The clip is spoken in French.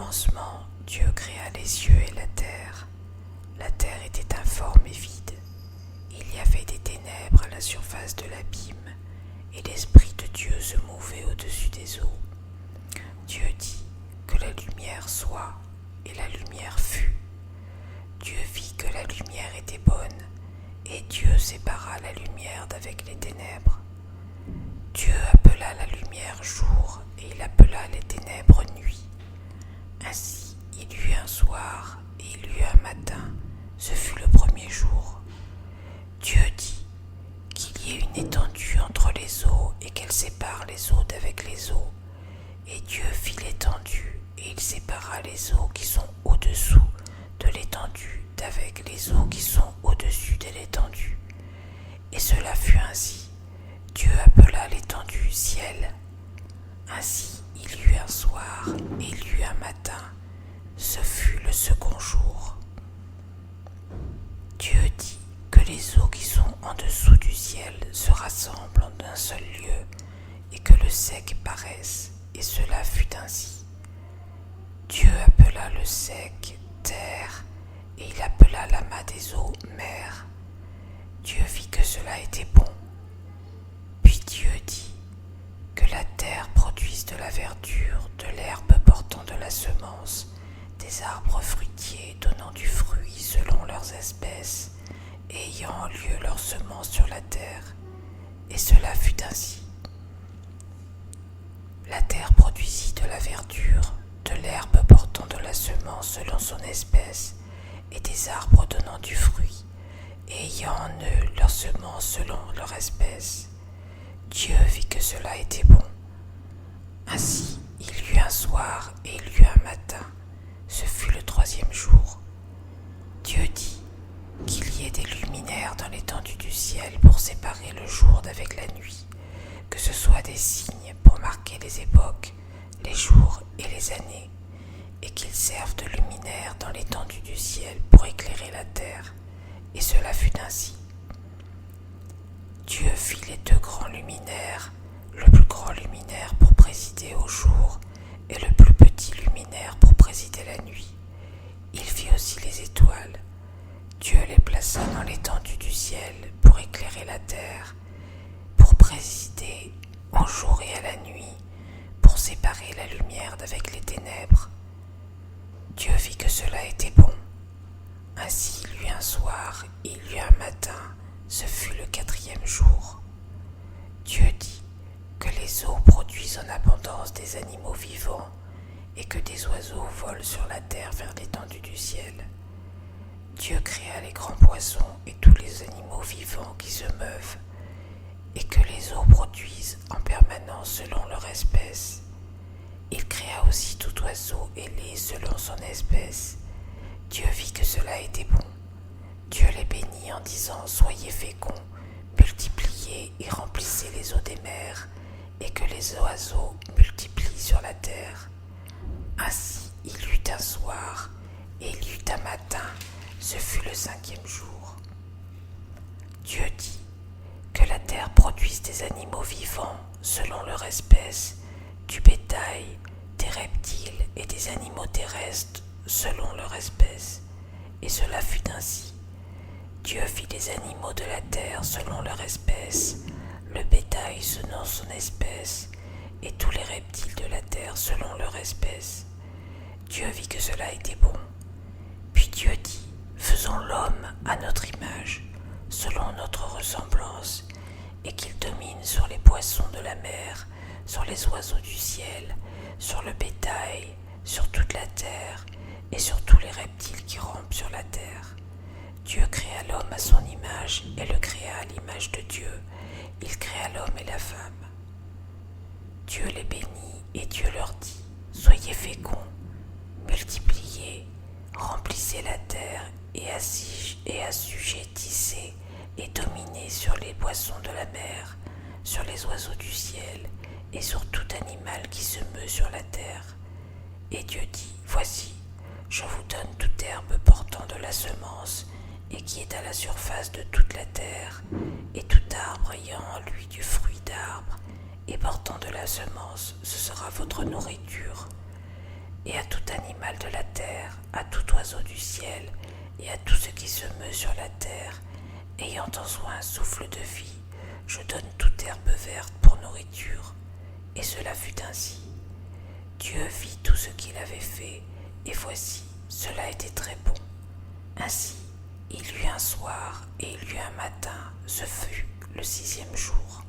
commencement, Dieu créa les cieux et la terre. La terre était informe et vide. Il y avait des ténèbres à la surface de l'abîme, et l'Esprit de Dieu se mouvait au-dessus des eaux. Dieu dit que la lumière soit, et la lumière fut. Dieu vit que la lumière était bonne, et Dieu sépara la lumière d'avec les ténèbres. Dieu appela la lumière jour, et il appela les ténèbres nuit. Ainsi il y eut un soir, et il y eut un matin, ce fut le premier jour. Dieu dit qu'il y ait une étendue entre les eaux, et qu'elle sépare les eaux d'avec les eaux. Et Dieu fit l'étendue, et il sépara les eaux qui sont au-dessous de l'étendue d'avec les eaux qui sont au-dessus de l'étendue. Et cela fut ainsi. Dieu appela l'étendue ciel. Ainsi il y eut un soir, et il y eut un matin. Ce fut le second jour. Dieu dit que les eaux qui sont en dessous du ciel se rassemblent en un seul lieu, et que le sec paraisse, et cela fut ainsi. Dieu appela le sec terre, et il appela l'amas des eaux mer. Dieu vit que cela était bon. Puis Dieu dit que la terre produise de la verdure, de l'herbe portant de la semence, des arbres fruitiers donnant du fruit selon leurs espèces, et ayant en lieu leur semence sur la terre. Et cela fut ainsi. La terre produisit de la verdure, de l'herbe portant de la semence selon son espèce, et des arbres donnant du fruit, et ayant en eux leur semence selon leur espèce. Dieu vit que cela était bon. Ainsi il y eut un soir, et il y eut un matin. Ce fut le troisième jour. Dieu dit qu'il y ait des luminaires dans l'étendue du ciel pour séparer le jour d'avec la nuit, que ce soit des signes pour marquer les époques, les jours et les années, et qu'ils servent de luminaires dans l'étendue du ciel pour éclairer la terre. Et cela fut ainsi. Dieu fit les deux grands luminaires, le plus grand luminaire pour présider au jour, et le plus petit luminaire pour présider la nuit. Il fit aussi les étoiles. Dieu les plaça dans l'étendue du ciel pour éclairer la terre, pour présider au jour et à la nuit, pour séparer la lumière d'avec les ténèbres. Dieu vit que cela était bon. Ainsi il y eut un soir, et il y eut un matin, ce fut le quatrième jour. Dieu dit que les eaux produisent en abondance des animaux vivants, et que des oiseaux volent sur la terre vers l'étendue du ciel. Dieu créa les grands poissons et tous les animaux vivants qui se meuvent, et que les eaux produisent en permanence selon leur espèce. Il créa aussi tout oiseau ailé selon son espèce. Dieu vit que cela était bon. Dieu les bénit en disant « Soyez féconds, multipliez et remplissez les eaux des mers, et que les oiseaux multiplient sur la terre. » Ainsi il y eut un soir, et il y eut un matin, ce fut le cinquième jour. Dieu dit que la terre produise des animaux vivants selon leur espèce, du bétail, des reptiles et des animaux terrestres selon leur espèce. Et cela fut ainsi. Dieu fit les animaux de la terre selon leur espèce, le bétail selon son espèce, et tous les reptiles de la terre selon leur espèce. Dieu vit que cela était bon. Puis Dieu dit, faisons l'homme à notre image, selon notre ressemblance, et qu'il domine sur les poissons de la mer, sur les oiseaux du ciel, sur le bétail, sur toute la terre, et sur tous les reptiles qui rampent sur la terre. Dieu créa l'homme à son image, et le créa à l'image de Dieu. Il créa l'homme et la femme. Dieu les bénit, et Dieu leur dit, soyez féconds, multipliez, remplissez la terre, et assujettissez et dominez sur les poissons de la mer, sur les oiseaux du ciel, et sur tout animal qui se meut sur la terre. Et Dieu dit, voici, je vous donne toute herbe portant de la semence, et qui est à la surface de toute la terre, et tout arbre ayant en lui du fruit d'arbre, et portant de la semence, ce sera votre nourriture. et à tout animal de la terre, à tout oiseau du ciel, et à tout ce qui se meut sur la terre, ayant en soi un souffle de vie, je donne toute herbe verte pour nourriture. Et cela fut ainsi. Dieu vit tout ce qu'il avait fait, et voici, cela était très bon. Ainsi, il y eut un soir et il y eut un matin, ce fut le 6e jour.